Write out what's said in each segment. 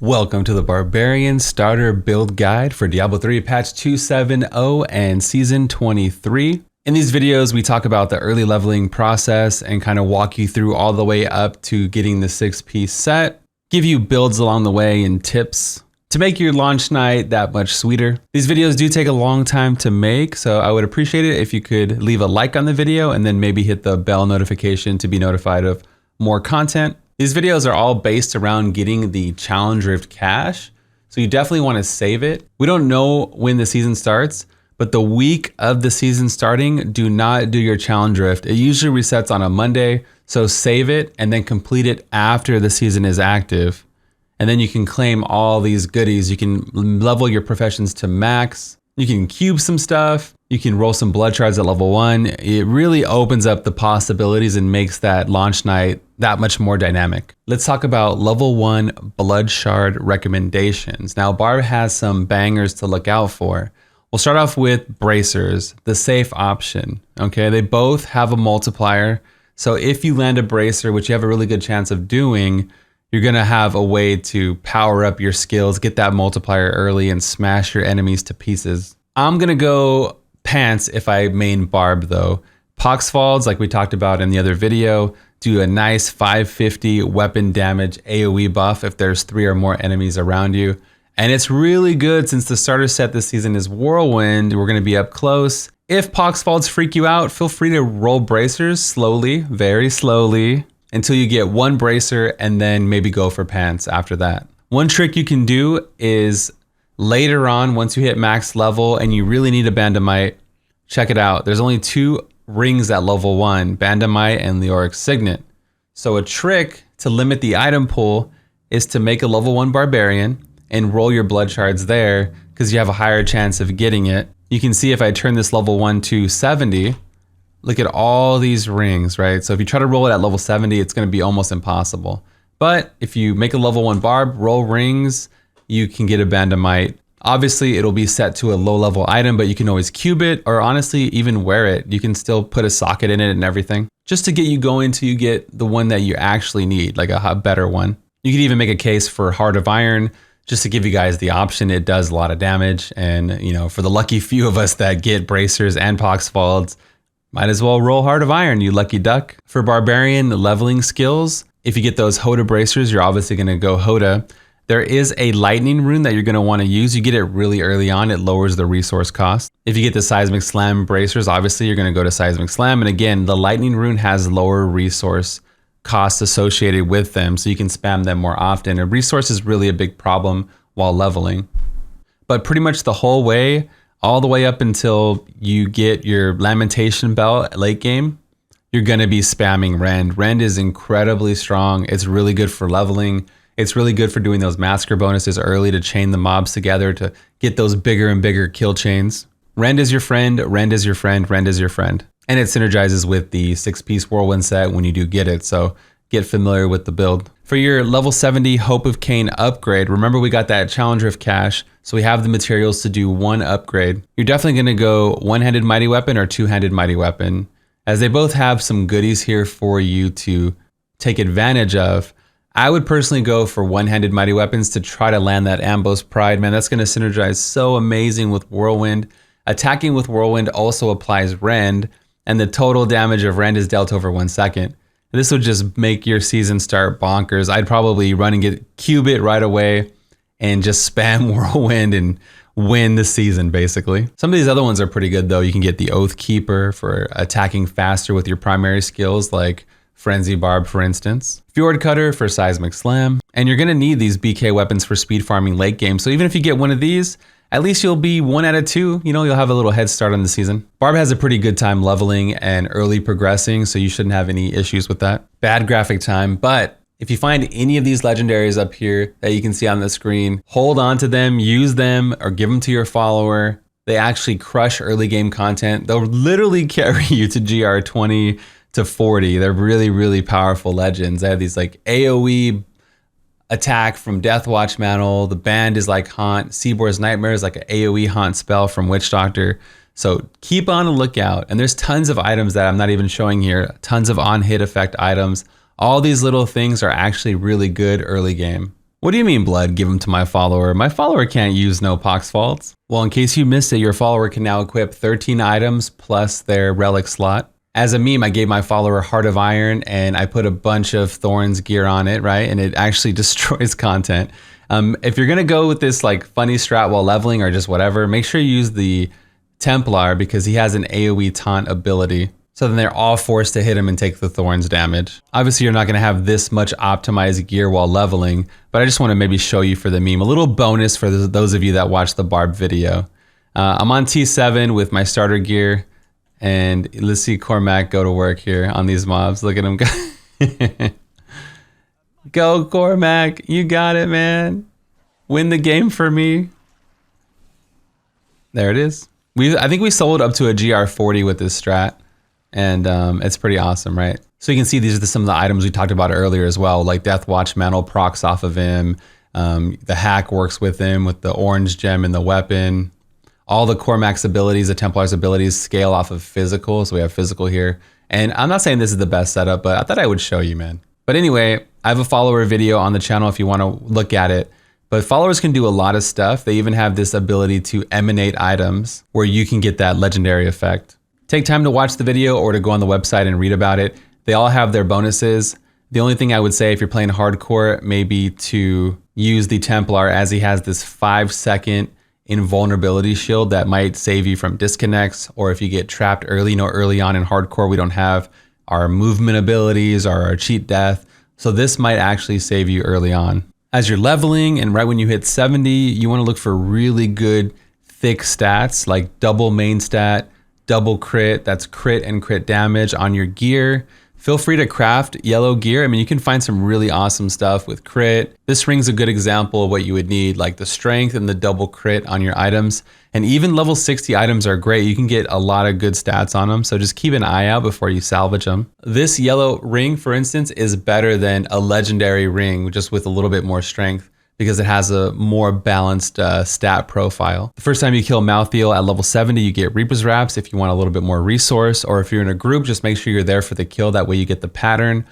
Welcome to the Barbarian Starter Build Guide for Diablo 3 Patch 2.7.0 and Season 23. In these videos, we talk about the early leveling process and kind of walk you through all the way up to getting the 6-piece set, give you builds along the way and tips to make your launch night that much sweeter. These videos do take a long time to make, so I would appreciate it if you could leave a like on the video and then maybe hit the bell notification to be notified of more content. These videos are all based around getting the challenge rift cash, so you definitely want to save it. We don't know when the season starts, but the week of the season starting, do not do your challenge rift. It usually resets on a Monday, so save it and then complete it after the season is active. And then you can claim all these goodies. You can level your professions to max. You can cube some stuff. You can roll some blood shards at level 1. It really opens up the possibilities and makes that launch night that much more dynamic. Let's talk about level 1 blood shard recommendations. Now, Barb has some bangers to look out for. We'll start off with bracers, the safe option. Okay, they both have a multiplier. So if you land a bracer, which you have a really good chance of doing, you're gonna have a way to power up your skills, get that multiplier early and smash your enemies to pieces. I'm gonna go pants if I main Barb though. Poxfalds, like we talked about in the other video, do a nice 550 weapon damage AoE buff if there's 3 or more enemies around you. And it's really good since the starter set this season is Whirlwind. We're gonna be up close. If Poxfalds freak you out, feel free to roll bracers slowly, very slowly, until you get one bracer and then maybe go for pants after that. One trick you can do is later on, once you hit max level and you really need a Bandamite, check it out. There's only 2 rings at level 1, Bandamite and Leoric Signet. So a trick to limit the item pool is to make a level 1 Barbarian and roll your blood shards there because you have a higher chance of getting it. You can see if I turn this level 1 to 70, look at all these rings, right? So if you try to roll it at level 70, it's gonna be almost impossible. But if you make a level 1 Barb, roll rings, you can get a Bandamite. Obviously, it'll be set to a low level item, but you can always cube it or honestly even wear it. You can still put a socket in it and everything just to get you going till you get the one that you actually need, like a better one. You could even make a case for Heart of Iron just to give you guys the option. It does a lot of damage. And you know, for the lucky few of us that get bracers and Poxfalds, might as well roll Heart of Iron, you lucky duck. For Barbarian leveling skills, if you get those Hoda bracers, you're obviously gonna go Hoda. There is a lightning rune that you're gonna wanna use. You get it really early on, it lowers the resource cost. If you get the Seismic Slam bracers, obviously you're gonna go to Seismic Slam. And again, the lightning rune has lower resource costs associated with them, so you can spam them more often. And resource is really a big problem while leveling. But pretty much the whole way, all the way up until you get your Lamentation Belt late game, you're gonna be spamming Rend. Rend is incredibly strong. It's really good for leveling. It's really good for doing those massacre bonuses early to chain the mobs together to get those bigger and bigger kill chains. Rend is your friend, Rend is your friend, Rend is your friend. And it synergizes with the 6-piece Whirlwind set when you do get it, so get familiar with the build. For your level 70 Hope of CAIN upgrade, remember we got that challenge rift cash, so we have the materials to do 1 upgrade. You're definitely gonna go one-handed mighty weapon or two-handed mighty weapon, as they both have some goodies here for you to take advantage of. I would personally go for one-handed mighty weapons to try to land that Ambo's Pride. Man, that's gonna synergize so amazing with Whirlwind. Attacking with Whirlwind also applies Rend, and the total damage of Rend is dealt over 1 second. This would just make your season start bonkers. I'd probably run and get cube it right away and just spam Whirlwind and win the season, basically. Some of these other ones are pretty good though. You can get the Oath Keeper for attacking faster with your primary skills like Frenzy Barb, for instance. Fjord Cutter for Seismic Slam. And you're gonna need these BK weapons for speed farming late game. So even if you get one of these, at least you'll be 1 out of 2. You know, you'll have a little head start on the season. Barb has a pretty good time leveling and early progressing, so you shouldn't have any issues with that. Bad graphic time, but if you find any of these legendaries up here that you can see on the screen, hold on to them, use them, or give them to your follower. They actually crush early game content. They'll literally carry you to GR 20 to 40. They're really, really powerful legends. They have these like AoE attack from Deathwatch Mantle. The band is like Haunt. Seaboard's Nightmare is like an AoE Haunt spell from Witch Doctor. So keep on a lookout. And there's tons of items that I'm not even showing here. Tons of on-hit effect items. All these little things are actually really good early game. What do you mean, Blood? Give them to my follower. My follower can't use no pox faults. Well, in case you missed it, your follower can now equip 13 items plus their relic slot. As a meme, I gave my follower Heart of Iron and I put a bunch of Thorns gear on it, right? And it actually destroys content. If you're gonna go with this like funny strat while leveling or just whatever, make sure you use the Templar because he has an AoE taunt ability. So then they're all forced to hit him and take the Thorns damage. Obviously, you're not gonna have this much optimized gear while leveling, but I just wanna maybe show you for the meme. A little bonus for those of you that watched the Barb video. I'm on T7 with my starter gear. And let's see Cormac go to work here on these mobs. Look at him go. Go Cormac, you got it, man. Win the game for me. There it is. I think we sold up to a GR40 with this strat. And it's pretty awesome, right? So you can see these are some of the items we talked about earlier as well, like Death Watch Mantle procs off of him. The hack works with him with the orange gem and the weapon. All the Cormac's abilities, the Templar's abilities scale off of physical. So we have physical here. And I'm not saying this is the best setup, but I thought I would show you, man. But anyway, I have a follower video on the channel if you want to look at it. But followers can do a lot of stuff. They even have this ability to emanate items where you can get that legendary effect. Take time to watch the video or to go on the website and read about it. They all have their bonuses. The only thing I would say if you're playing hardcore, maybe to use the Templar as he has this 5-second invulnerability shield that might save you from disconnects, or if you get trapped early. You know, early on in hardcore we don't have our movement abilities or our cheat death, so this might actually save you early on. As you're leveling and right when you hit 70, you want to look for really good thick stats like double main stat, double crit, that's crit and crit damage on your gear. Feel free to craft yellow gear. I mean, you can find some really awesome stuff with crit. This ring's a good example of what you would need, like the strength and the double crit on your items. And even level 60 items are great. You can get a lot of good stats on them. So just keep an eye out before you salvage them. This yellow ring, for instance, is better than a legendary ring, just with a little bit more strength, because it has a more balanced stat profile. The first time you kill Malthael at level 70, you get Reaper's Wraps if you want a little bit more resource, or if you're in a group, just make sure you're there for the kill, that way you get the pattern.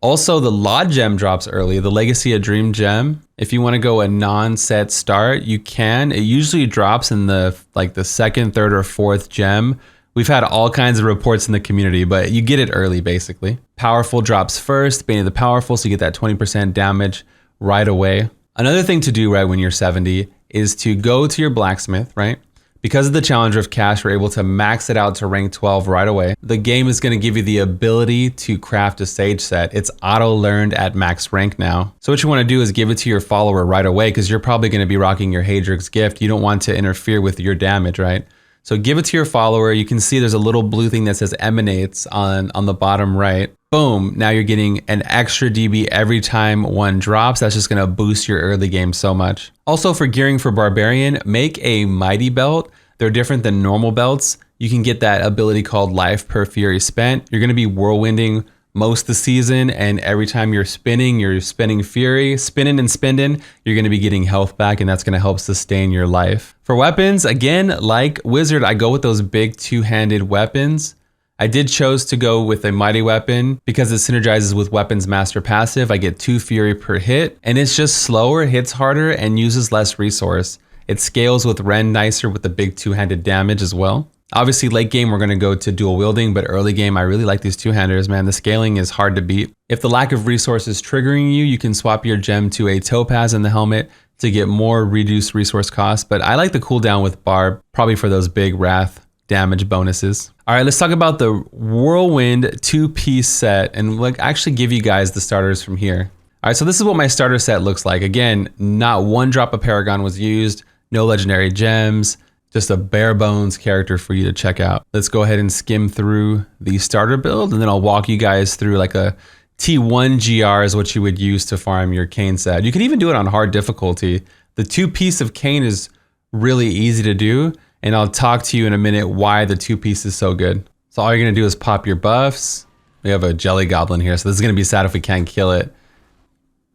Also, the Law Gem drops early, the Legacy of Dream Gem. If you wanna go a non-set start, you can. It usually drops in the second, third, or fourth gem. We've had all kinds of reports in the community, but you get it early basically. Powerful drops first, Bane of the Powerful, so you get that 20% damage right away. Another thing to do right when you're 70 is to go to your blacksmith, right? Because of the Challenger of Cash, we're able to max it out to rank 12 right away. The game is gonna give you the ability to craft a sage set. It's auto-learned at max rank now. So what you wanna do is give it to your follower right away, because you're probably gonna be rocking your Hadric's Gift. You don't want to interfere with your damage, right? So give it to your follower. You can see there's a little blue thing that says emanates on the bottom right. Boom, now you're getting an extra DB every time one drops. That's just gonna boost your early game so much. Also for gearing for Barbarian, make a Mighty Belt. They're different than normal belts. You can get that ability called Life per Fury Spent. You're gonna be whirlwinding most of the season, and every time you're spending Fury, spinning and spending, you're gonna be getting health back, and that's gonna help sustain your life. For weapons, again, like Wizard, I go with those big two-handed weapons. I did chose to go with a mighty weapon because it synergizes with Weapons Master passive. I get 2 Fury per hit, and it's just slower, hits harder, and uses less resource. It scales with Ren nicer with the big two-handed damage as well. Obviously, late game, we're gonna go to dual wielding, but early game, I really like these two-handers, man. The scaling is hard to beat. If the lack of resources is triggering you, you can swap your gem to a topaz in the helmet to get more reduced resource costs, but I like the cooldown with Barb, probably for those big wrath damage bonuses. All right, let's talk about the Whirlwind 2-piece set and actually give you guys the starters from here. All right, so this is what my starter set looks like. Again, not one drop of Paragon was used, no legendary gems, just a bare bones character for you to check out. Let's go ahead and skim through the starter build, and then I'll walk you guys through like a T1 GR is what you would use to farm your CAIN set. You can even do it on hard difficulty. The 2-piece of CAIN is really easy to do, and I'll talk to you in a minute why the 2-piece is so good. So all you're gonna do is pop your buffs. We have a Jelly Goblin here, so this is gonna be sad if we can't kill it.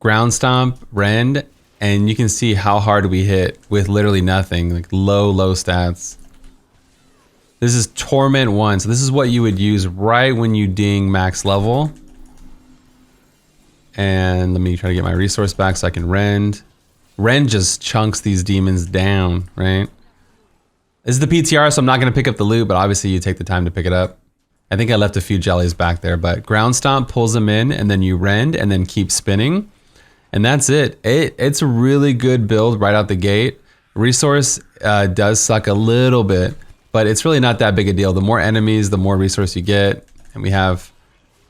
Ground Stomp, Rend, and you can see how hard we hit with literally nothing, like low stats. This is Torment 1, so this is what you would use right when you ding max level. And let me try to get my resource back so I can rend. Rend just chunks these demons down, right? This is the PTR, so I'm not going to pick up the loot, but obviously you take the time to pick it up. I think I left a few jellies back there, but ground stomp pulls them in, and then you rend, and then keep spinning. And that's it. It's a really good build right out the gate. Resource does suck a little bit, but it's really not that big a deal. The more enemies, the more resource you get, and we have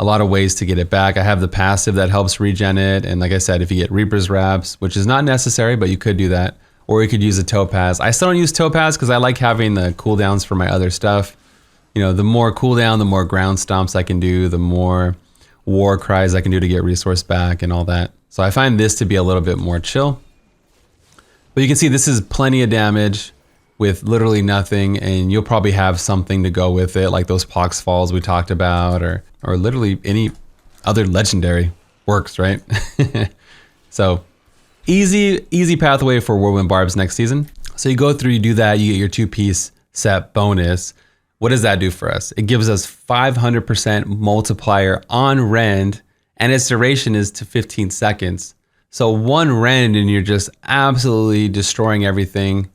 a lot of ways to get it back. I have the passive that helps regen it, and like I said, if you get Reaper's Wraps, which is not necessary, but you could do that, or you could use a Topaz. I still don't use Topaz because I like having the cooldowns for my other stuff. You know, the more cooldown, the more ground stomps I can do, the more war cries I can do to get resource back and all that. So I find this to be a little bit more chill. But you can see this is plenty of damage with literally nothing, and you'll probably have something to go with it, like those Pox Falls we talked about, or literally any other legendary works, right? So easy pathway for Whirlwind Barbs next season. So you go through, you do that, you get your 2-piece set bonus. What does that do for us? It gives us 500% multiplier on rend, and its duration is to 15 seconds. So one rend and you're just absolutely destroying everything.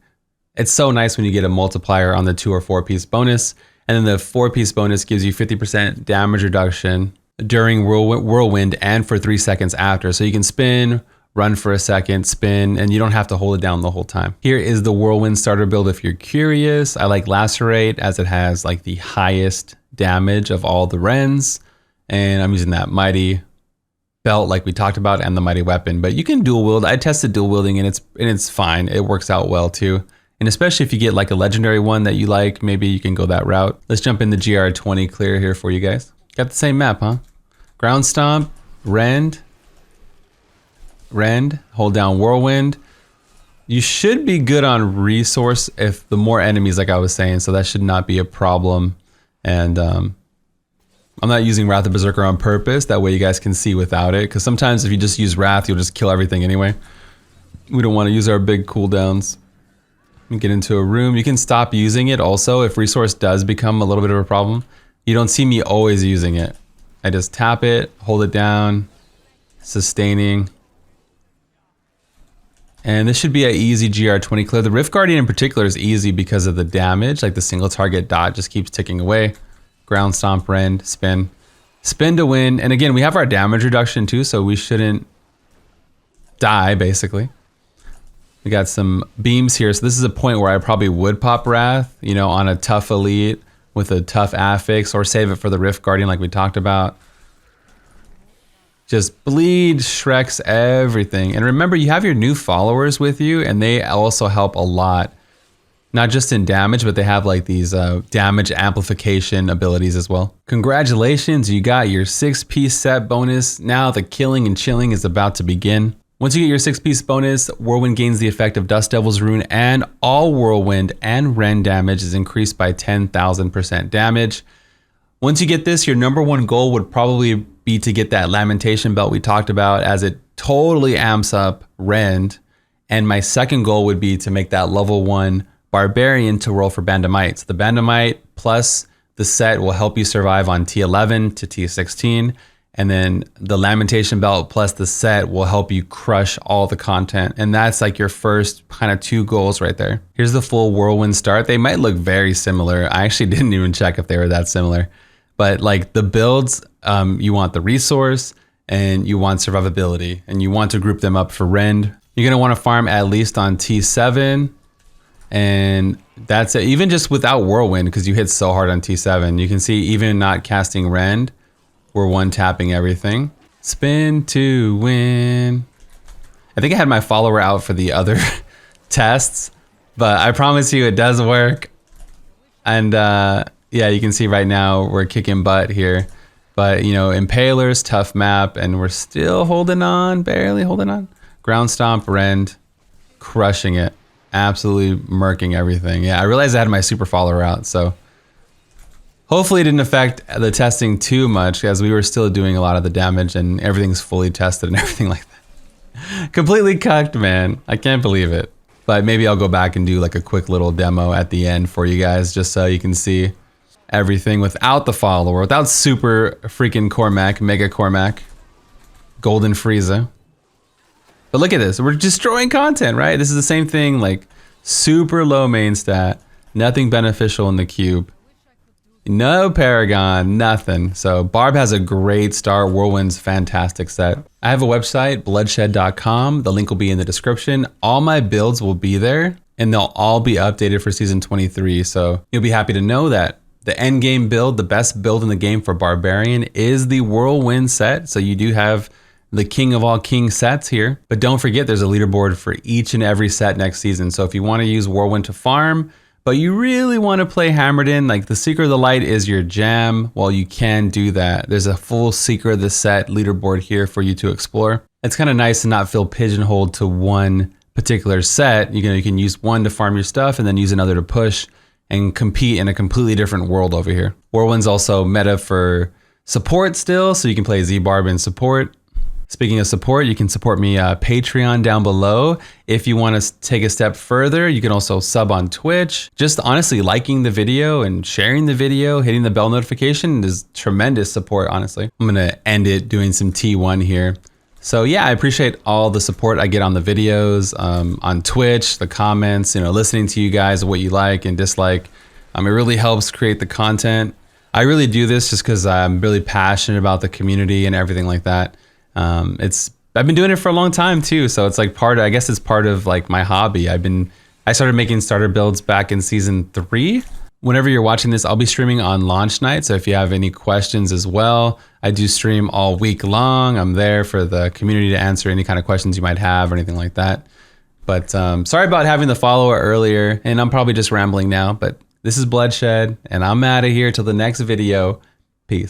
It's so nice when you get a multiplier on the 2 or 4-piece bonus. And then the 4-piece bonus gives you 50% damage reduction during whirlwind and for 3 seconds after. So you can spin, run for a second, spin, and you don't have to hold it down the whole time. Here is the whirlwind starter build if you're curious. I like lacerate as it has like the highest damage of all the rends. And I'm using that mighty belt like we talked about and the mighty weapon, but you can dual wield. I tested dual wielding and it's fine. It works out well too. And especially if you get like a legendary one that you like, maybe you can go that route. Let's jump in the GR20 clear here for you guys. Got the same map, huh? Ground stomp, rend, hold down whirlwind. You should be good on resource if the more enemies, like I was saying, so that should not be a problem. And I'm not using Wrath of Berserker on purpose. That way you guys can see without it. Because sometimes if you just use Wrath, you'll just kill everything anyway. We don't want to use our big cooldowns. Get into a room. You can stop using it also if resource does become a little bit of a problem. You don't see me always using it. I just tap it, hold it down, sustaining. And this should be an easy GR20 clear. The Rift Guardian in particular is easy because of the damage. Like the single target dot just keeps ticking away. Ground stomp, rend, spin. Spin to win. And again, we have our damage reduction too, so we shouldn't die basically. We got some beams here. So this is a point where I probably would pop Wrath, you know, on a tough elite with a tough affix, or save it for the Rift Guardian like we talked about. Just bleed Shreks everything. And remember, you have your new followers with you, and they also help a lot. Not just in damage, but they have like these damage amplification abilities as well. Congratulations, you got your 6-piece set bonus. Now the killing and chilling is about to begin. Once you get your 6-piece bonus, Whirlwind gains the effect of Dust Devil's Rune, and all Whirlwind and Rend damage is increased by 10,000% damage. Once you get this, your #1 goal would probably be to get that Lamentation belt we talked about, as it totally amps up Rend. And my second goal would be to make that level 1 Barbarian to roll for Bandamite. So the Bandamite plus the set will help you survive on T11 to T16. And then the Lamentation belt plus the set will help you crush all the content. And that's like your first kind of 2 goals right there. Here's the full Whirlwind start. They might look very similar. I actually didn't even check if they were that similar. But like the builds, you want the resource and you want survivability. And you want to group them up for Rend. You're going to want to farm at least on T7. And that's it. Even just without Whirlwind, because you hit so hard on T7. You can see even not casting Rend, we're one-tapping everything. Spin to win. I think I had my follower out for the other tests, but I promise you it does work. And yeah, you can see right now we're kicking butt here. But, you know, Impaler's tough map, and we're still holding on, barely holding on. Ground Stomp, Rend, crushing it. Absolutely murking everything. Yeah, I realized I had my super follower out, so hopefully it didn't affect the testing too much, as we were still doing a lot of the damage and everything's fully tested and everything like that. Completely cucked, man. I can't believe it. But maybe I'll go back and do like a quick little demo at the end for you guys, just so you can see everything without the follower, without super freaking Cormac, Mega Cormac. Golden Frieza. But look at this, we're destroying content, right? This is the same thing, like super low main stat, nothing beneficial in the cube. No Paragon, nothing. So Barb has a great start. Whirlwind's fantastic set. I have a website, bloodshed.com. The link will be in the description. All my builds will be there and they'll all be updated for season 23. So you'll be happy to know that the end game build, the best build in the game for Barbarian is the Whirlwind set. So you do have the king of all king sets here, but don't forget there's a leaderboard for each and every set next season. So if you want to use Whirlwind to farm, but you really want to play Hammered In, like the Secret of the Light is your jam, well, you can do that. There's a full Secret of the Set leaderboard here for you to explore. It's kind of nice to not feel pigeonholed to one particular set. You can use one to farm your stuff and then use another to push and compete in a completely different world over here. Whirlwind's also meta for support still, so you can play Z-Barb in support. Speaking of support, you can support me Patreon down below. If you want to take a step further, you can also sub on Twitch. Just honestly liking the video and sharing the video, hitting the bell notification is tremendous support, honestly. I'm going to end it doing some T1 here. So yeah, I appreciate all the support I get on the videos, on Twitch, the comments, listening to you guys, what you like and dislike. It really helps create the content. I really do this just because I'm really passionate about the community and everything like that. I've been doing it for a long time too, so it's like I guess it's part of like my hobby. I started making starter builds back in season 3. Whenever you're watching this, I'll be streaming on launch night, so if you have any questions as well, I do stream all week long. I'm there for the community to answer any kind of questions you might have or anything like that. But sorry about having the follower earlier, and I'm probably just rambling now, but this is Bloodshed, and I'm out of here till the next video.